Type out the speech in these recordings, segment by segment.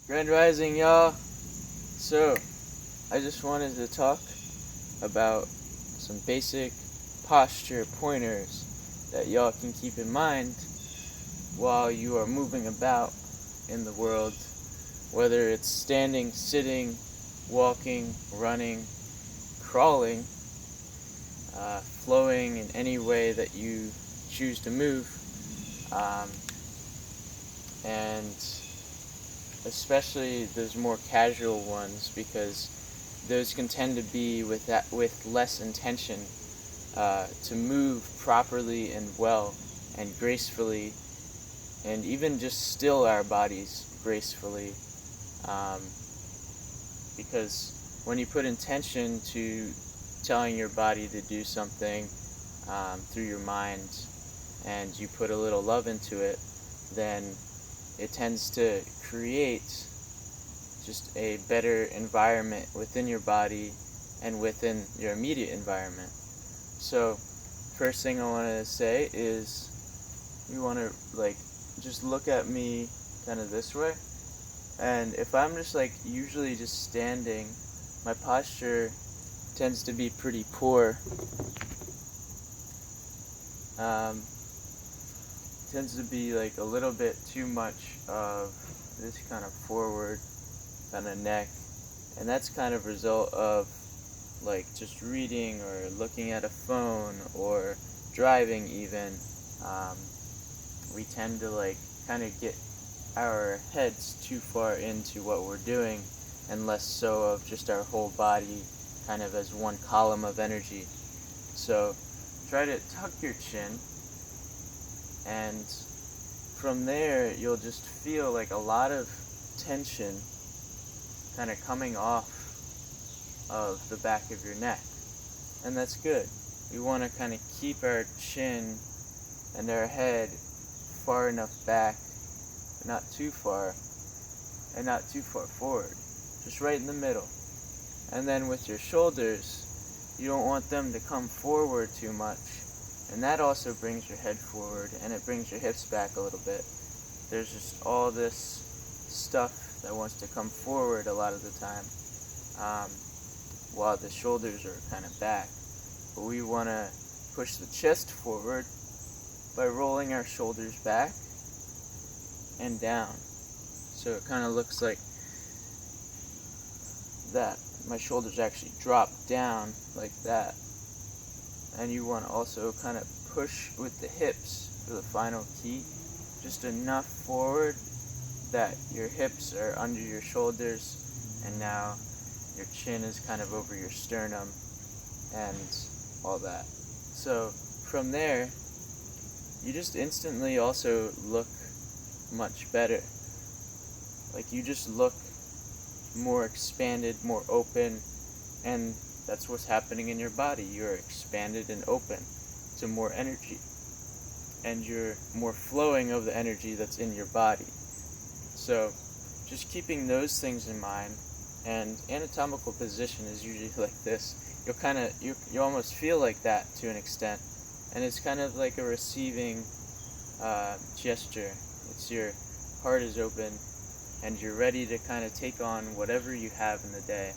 Grand Rising, y'all. So, I just wanted to talk about some basic posture pointers that y'all can keep in mind while you are moving about in the world, whether it's standing, sitting, walking, running, crawling, flowing in any way that you choose to move, um, and especially those more casual ones, because those can tend to be with less intention, to move properly and well and gracefully, and even just still our bodies gracefully, um, because when you put intention to telling your body to do something, through your mind, and you put a little love into it, then it tends to create just a better environment within your body and within your immediate environment. So, first thing I want to say is you want to just look at me kind of this way. And if I'm just usually just standing, my posture tends to be pretty poor. Um, Tends to be a little bit too much of this kind of forward kind of neck, and that's kind of a result of just reading or looking at a phone or driving even. um, we tend to kind of get our heads too far into what we're doing, and less so of just our whole body kind of as one column of energy. So try to tuck your chin, and from there you'll just feel a lot of tension kind of coming off of the back of your neck. And that's good. We want to kind of keep our chin and our head far enough back, but not too far, and not too far forward. Just right in the middle. And then with your shoulders, you don't want them to come forward too much. And that also brings your head forward, and it brings your hips back a little bit. There's just all this stuff that wants to come forward a lot of the time, while the shoulders are kind of back. But we want to push the chest forward by rolling our shoulders back and down. So it kind of looks like that. My shoulders actually drop down like that. And you want to also kind of push with the hips for the final key, just enough forward that your hips are under your shoulders, and now your chin is kind of over your sternum and all that. So from there, you just instantly also look much better. You just look more expanded, more open, and that's what's happening in your body. You're expanded and open to more energy, and you're more flowing of the energy that's in your body. So just keeping those things in mind, and anatomical position is usually like this. You almost feel like that to an extent, and it's kind of like a receiving gesture. It's your heart is open, and you're ready to kind of take on whatever you have in the day.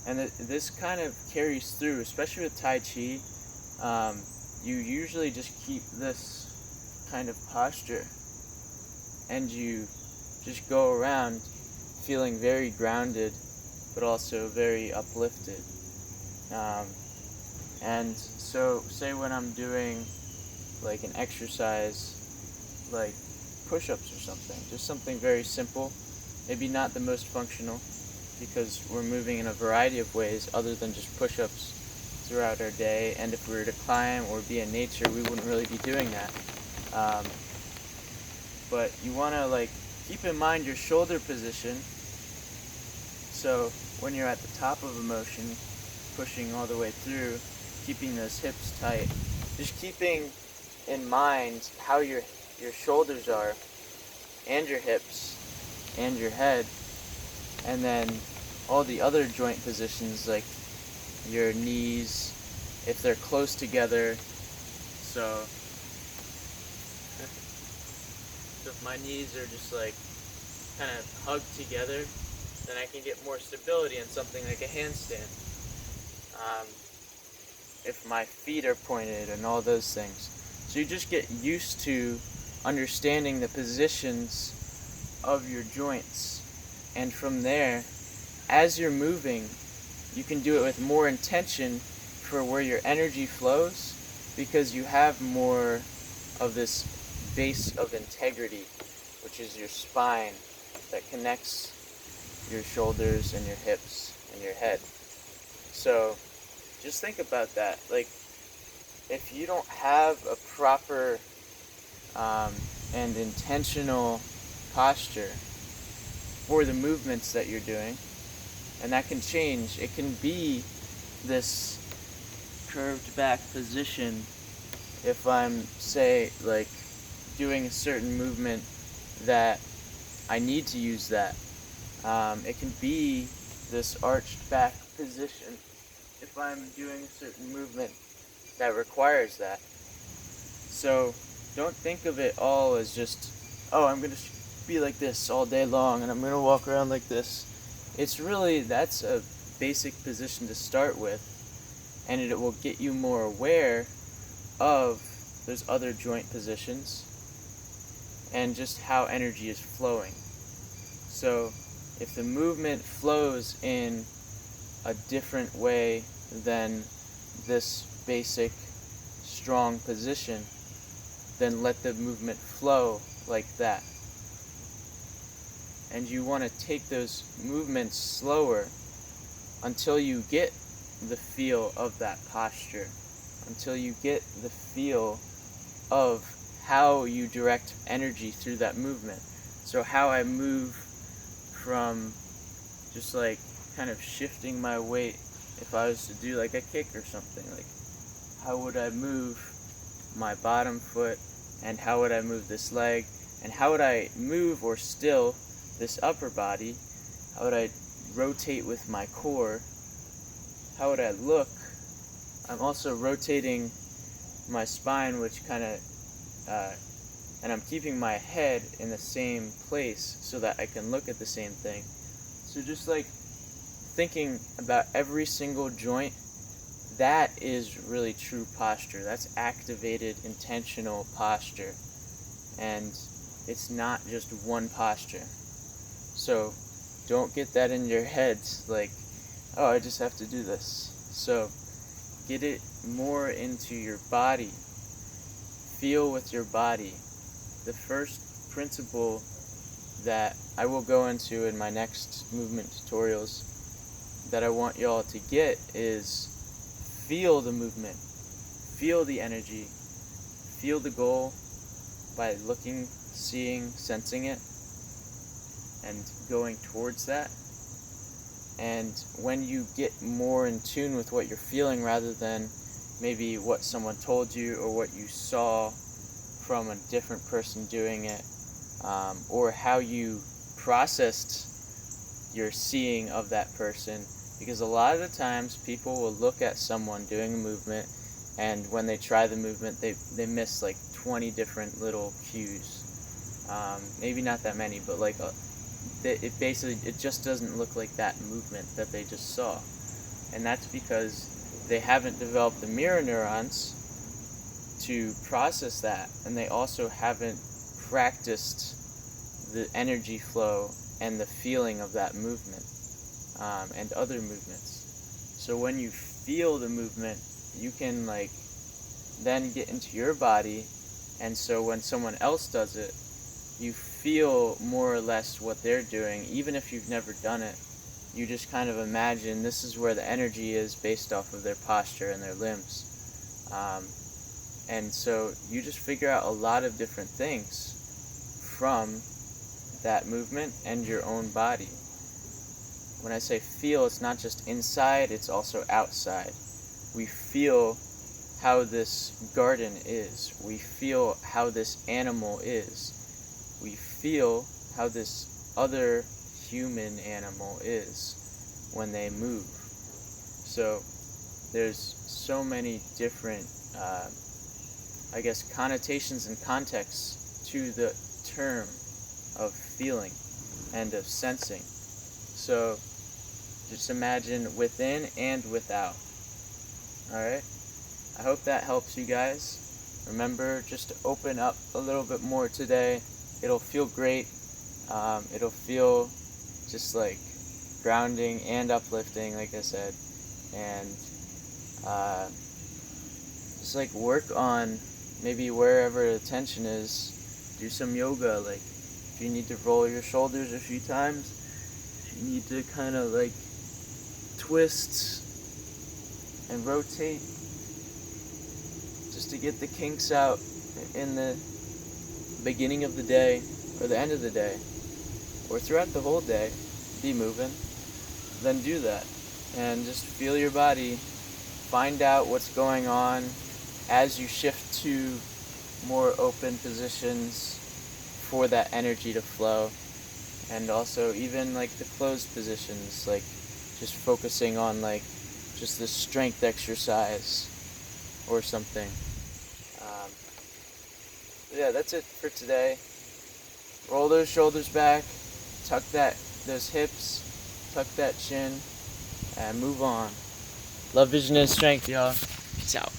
And this kind of carries through, especially with Tai Chi. You usually just keep this kind of posture, and you just go around feeling very grounded, but also very uplifted. And so, say when I'm doing an exercise, like push-ups or something, just something very simple, maybe not the most functional, because we're moving in a variety of ways other than just push-ups throughout our day. And if we were to climb or be in nature, we wouldn't really be doing that. But you want to keep in mind your shoulder position. So when you're at the top of a motion, pushing all the way through, keeping those hips tight, just keeping in mind how your shoulders are, and your hips, and your head, and then all the other joint positions, like your knees, if they're close together. So if my knees are just kind of hug together, then I can get more stability in something like a handstand. Um, if my feet are pointed and all those things. So you just get used to understanding the positions of your joints. And from there, as you're moving, you can do it with more intention for where your energy flows, because you have more of this base of integrity, which is your spine that connects your shoulders and your hips and your head. So just think about that. Like, if you don't have a proper and intentional posture for the movements that you're doing, and that can change. It can be this curved back position if I'm, say, like, doing a certain movement that I need to use that. It can be this arched back position if I'm doing a certain movement that requires that. So don't think of it all as just, oh, I'm going to be like this all day long and I'm going to walk around like this. It's really, that's a basic position to start with, and it will get you more aware of those other joint positions and just how energy is flowing. So if the movement flows in a different way than this basic strong position, then let the movement flow like that. And you want to take those movements slower until you get the feel of that posture, until you get the feel of how you direct energy through that movement. So how I move from just like kind of shifting my weight, if I was to do like a kick or something, like how would I move my bottom foot, and how would I move this leg, and how would I move or still this upper body, how would I rotate with my core, how would I look. I'm also rotating my spine, which kind of, and I'm keeping my head in the same place so that I can look at the same thing. So just like thinking about every single joint, that is really true posture. That's activated, intentional posture. And it's not just one posture. So don't get that in your heads like, oh, I just have to do this. So get it more into your body. Feel with your body. The first principle that I will go into in my next movement tutorials that I want y'all to get is feel the movement, feel the energy, feel the goal by looking, seeing, sensing it, and going towards that. And when you get more in tune with what you're feeling rather than maybe what someone told you or what you saw from a different person doing it, or how you processed your seeing of that person, because a lot of the times people will look at someone doing a movement, and when they try the movement they miss like 20 different little cues, maybe not that many, but like it just doesn't look like that movement that they just saw. And that's because they haven't developed the mirror neurons to process that, and they also haven't practiced the energy flow and the feeling of that movement, and other movements. So when you feel the movement, you can like then get into your body, and so when someone else does it, you feel more or less what they're doing. Even if you've never done it, you just kind of imagine this is where the energy is based off of their posture and their limbs. And so you just figure out a lot of different things from that movement and your own body. When I say feel, it's not just inside, it's also outside. We feel how this garden is. We feel how this animal is. We feel how this other human animal is when they move. So there's so many different connotations and contexts to the term of feeling. and of sensing. So just imagine within and without. Alright? I hope that helps you guys. Remember just to open up a little bit more today. It'll feel great. It'll feel just like grounding and uplifting, like I said. And just like work on maybe wherever the tension is. Do some yoga. Like if you need to roll your shoulders a few times, if you need to kind of like twist and rotate just to get the kinks out in the beginning of the day or the end of the day or throughout the whole day, be moving, then do that and just feel your body, find out what's going on as you shift to more open positions for that energy to flow, and also even like the closed positions, like just focusing on like just the strength exercise or something. Yeah, that's it for today. Roll those shoulders back, tuck those hips, tuck that chin, and move on. Love, vision, and strength, y'all. Peace out.